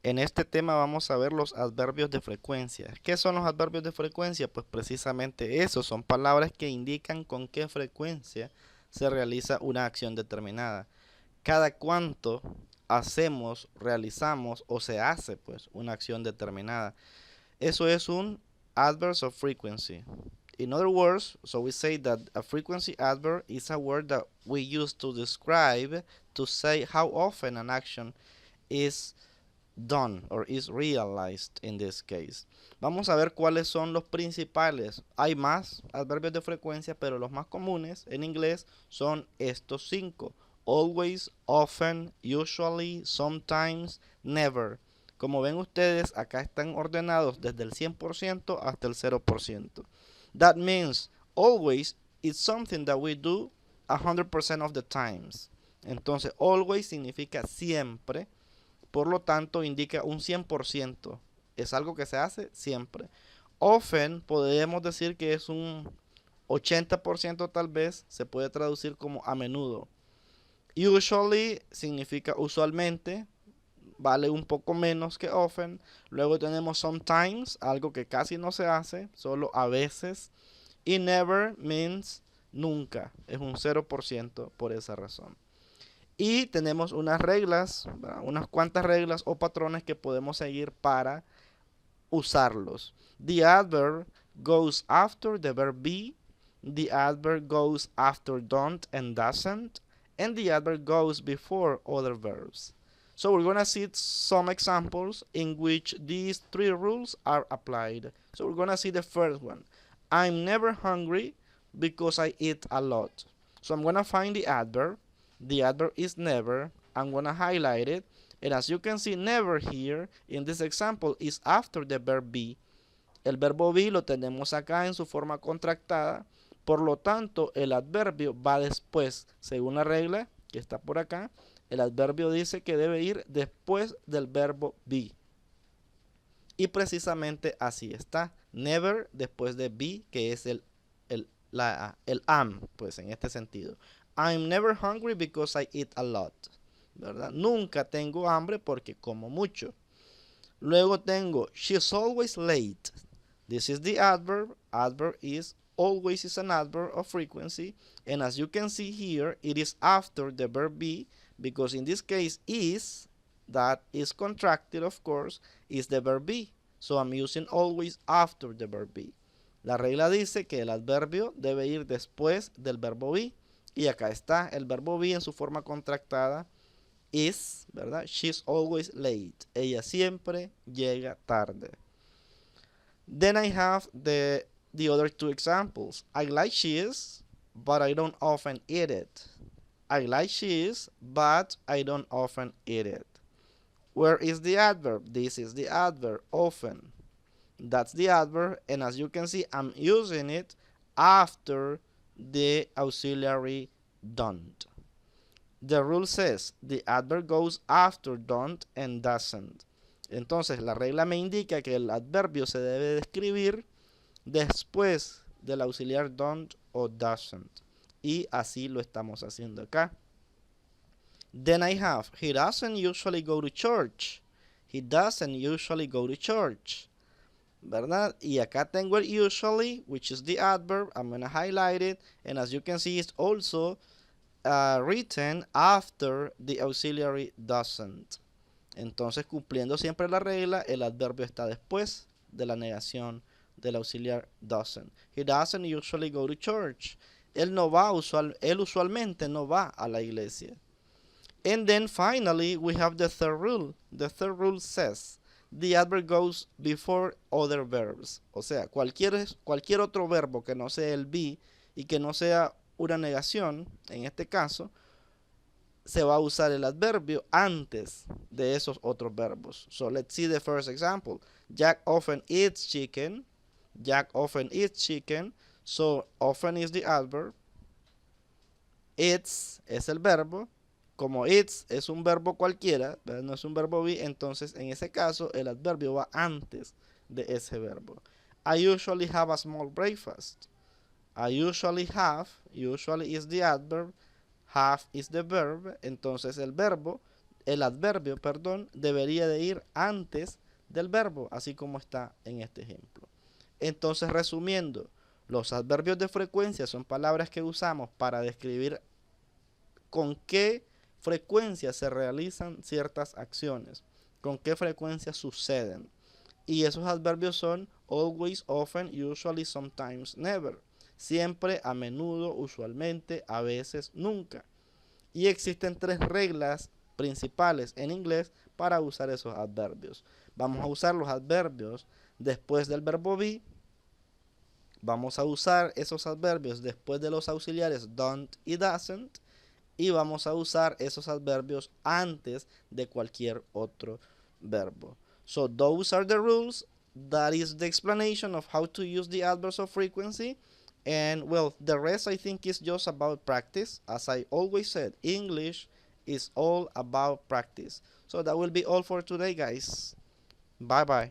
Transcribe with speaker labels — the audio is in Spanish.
Speaker 1: En este tema vamos a ver los adverbios de frecuencia. ¿Qué son los adverbios de frecuencia? Pues precisamente eso, son palabras que indican con qué frecuencia se realiza una acción determinada. Cada cuánto hacemos, realizamos o se hace pues una acción determinada. Eso es un adverb of frequency. In other words, so we say that a frequency adverb is a word that we use to describe, to say how often an action is done or is realized in this case. Vamos a ver cuáles son los principales. Hay más adverbios de frecuencia, pero los más comunes en inglés son estos 5. Always, often, usually, sometimes, never. Como ven ustedes, acá están ordenados desde el 100% hasta el 0%. That means always is something that we do 100% of the times. Entonces, always significa siempre. Por lo tanto, indica un 100%. Es algo que se hace siempre. Often podemos decir que es un 80% tal vez. Se puede traducir como a menudo. Usually significa usualmente. Vale un poco menos que often. Luego tenemos sometimes, algo que casi no se hace, solo a veces. Y never means nunca. Es un 0% por esa razón. Y tenemos unas reglas, ¿verdad? Unas cuantas reglas o patrones que podemos seguir para usarlos. The adverb goes after the verb be. The adverb goes after don't and doesn't. And the adverb goes before other verbs. So we're going to see some examples in which these 3 rules are applied. So we're going to see the first one. I'm never hungry because I eat a lot. So I'm going to find the adverb. The adverb is never. I'm going to highlight it. And as you can see, never here in this example is after the verb be. El verbo be lo tenemos acá en su forma contractada. Por lo tanto, el adverbio va después. Según la regla que está por acá, el adverbio dice que debe ir después del verbo be. Y precisamente así está. Never después de be, que es el am, pues en este sentido. I'm never hungry because I eat a lot. ¿Verdad? Nunca tengo hambre porque como mucho. Luego tengo she's always late. This is the adverb. Adverb is always is an adverb of frequency. And as you can see here, it is after the verb be, because in this case is, that is contracted of course, is the verb be. So I'm using always after the verb be. La regla dice que el adverbio debe ir después del verbo be. Y acá está el verbo be en su forma contractada. Is, ¿verdad? She's always late. Ella siempre llega tarde. Then I have the other 2 examples. I like cheese, but I don't often eat it. I like cheese, but I don't often eat it. Where is the adverb? This is the adverb, often. That's the adverb, and as you can see, I'm using it after the auxiliary don't. The rule says the adverb goes after don't and doesn't. Entonces la regla me indica que el adverbio se debe describir después del auxiliar don't o doesn't. Y así lo estamos haciendo acá. Then I have, he doesn't usually go to church. He doesn't usually go to church. ¿Verdad? Y acá tengo el usually, which is the adverb. I'm going to highlight it. And as you can see, it's also written after the auxiliary doesn't. Entonces, cumpliendo siempre la regla, el adverbio está después de la negación del auxiliar doesn't. He doesn't usually go to church. Él usualmente no va a la iglesia. And then finally, we have the third rule. The third rule says the adverb goes before other verbs. O sea, cualquier otro verbo que no sea el be y que no sea una negación, en este caso, se va a usar el adverbio antes de esos otros verbos. So let's see the first example. Jack often eats chicken. Jack often eats chicken. So often is the adverb. Eats es el verbo. Como eats es un verbo cualquiera, ¿verdad? No es un verbo be, entonces en ese caso el adverbio va antes de ese verbo. I usually have a small breakfast. I usually is the adverb. Have is the verb. Entonces el verbo el adverbio, perdón, debería de ir antes del verbo, así como está en este ejemplo. Entonces, resumiendo, los adverbios de frecuencia son palabras que usamos para describir con qué frecuencia se realizan ciertas acciones, con qué frecuencia suceden. Y esos adverbios son always, often, usually, sometimes, never. Siempre, a menudo, usualmente, a veces, nunca. Y existen 3 reglas principales en inglés para usar esos adverbios. Vamos a usar los adverbios después del verbo be. Vamos a usar esos adverbios después de los auxiliares don't y doesn't. Y vamos a usar esos adverbios antes de cualquier otro verbo. So those are the rules. That is the explanation of how to use the adverbs of frequency. And well, the rest I think is just about practice. As I always said, English is all about practice. So that will be all for today, guys. Bye bye.